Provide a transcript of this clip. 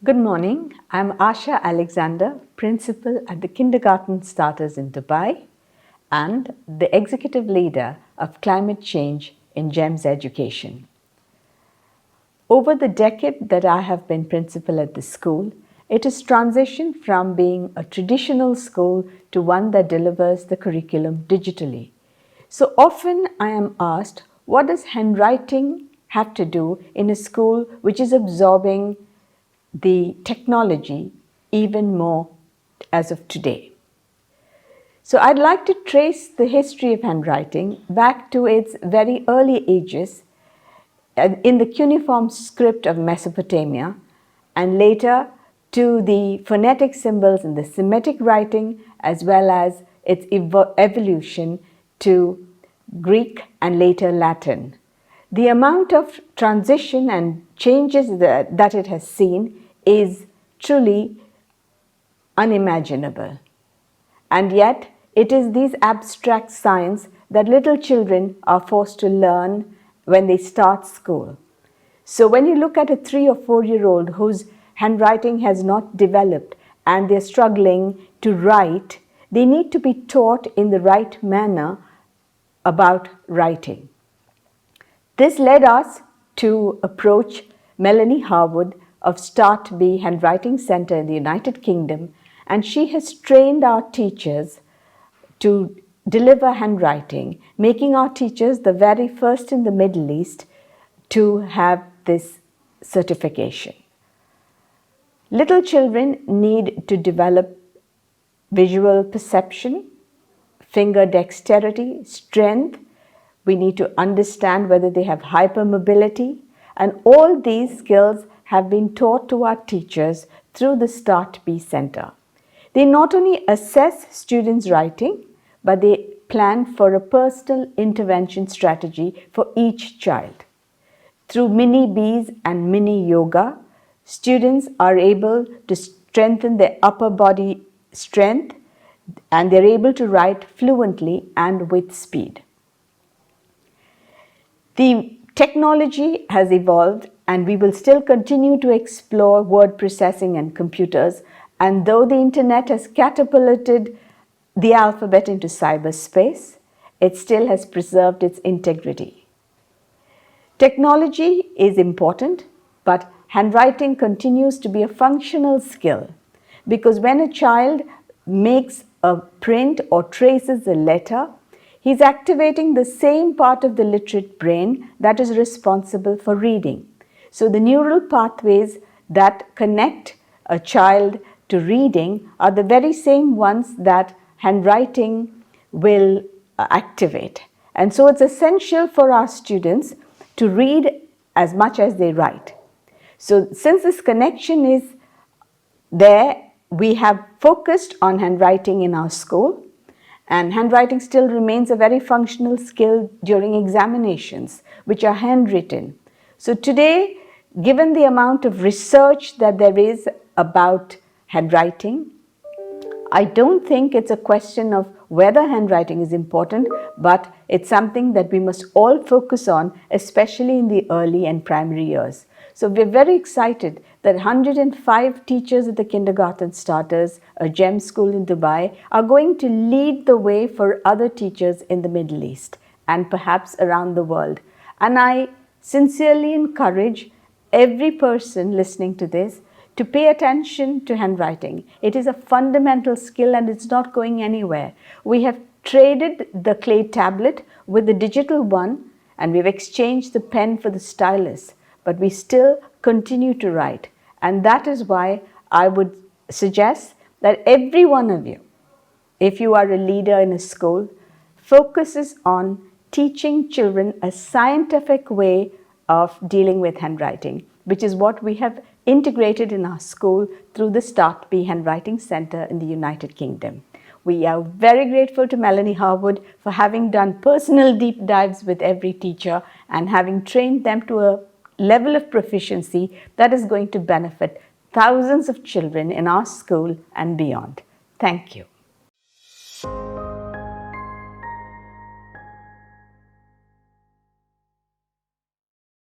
Good morning. I'm Asha Alexander, Principal at the Kindergarten Starters in Dubai and the Executive Leader of Climate Change in GEMS Education. Over the decade that I have been principal at the school, it has transitioned from being a traditional school to one that delivers the curriculum digitally. So often I am asked, what does handwriting have to do in a school which is absorbing the technology even more as of today? So I'd like to trace the history of handwriting back to its very early ages in the cuneiform script of Mesopotamia, and later to the phonetic symbols in the Semitic writing, as well as its evolution to Greek and later Latin. The amount of transition and changes that it has seen is truly unimaginable. And yet, it is these abstract science that little children are forced to learn when they start school. So when you look at a 3 or 4-year-old whose handwriting has not developed and they're struggling to write, they need to be taught in the right manner about writing. This led us to approach Melanie Harwood of Start B Handwriting Center in the United Kingdom, and she has trained our teachers to deliver handwriting, making our teachers the very first in the Middle East to have this certification. Little children need to develop visual perception, finger dexterity, strength. We need to understand whether they have hypermobility, and all these skills have been taught to our teachers through the Start B Center. They not only assess students' writing, but they plan for a personal intervention strategy for each child. Through mini Bs and mini yoga, students are able to strengthen their upper body strength, and they're able to write fluently and with speed. The technology has evolved, and we will still continue to explore word processing and computers. And though the internet has catapulted the alphabet into cyberspace, it still has preserved its integrity. Technology is important, but handwriting continues to be a functional skill, because when a child makes a print or traces a letter, he's activating the same part of the literate brain that is responsible for reading. So the neural pathways that connect a child to reading are the very same ones that handwriting will activate. And so it's essential for our students to read as much as they write. So since this connection is there, we have focused on handwriting in our school, and handwriting still remains a very functional skill during examinations, which are handwritten. So today, given the amount of research that there is about handwriting, I don't think it's a question of whether handwriting is important, but it's something that we must all focus on, especially in the early and primary years. So we're very excited that 105 teachers at the Kindergarten Starters, a GEM school in Dubai, are going to lead the way for other teachers in the Middle East and perhaps around the world. And I sincerely encourage every person listening to this to pay attention to handwriting. It is a fundamental skill and it's not going anywhere. We have traded the clay tablet with the digital one, and we've exchanged the pen for the stylus, but we still continue to write. And that is why I would suggest that every one of you, if you are a leader in a school, focuses on teaching children a scientific way of dealing with handwriting, which is what we have integrated in our school through the Start B Handwriting Center in the United Kingdom. We are very grateful to Melanie Harwood for having done personal deep dives with every teacher and having trained them to a level of proficiency that is going to benefit thousands of children in our school and beyond. Thank you.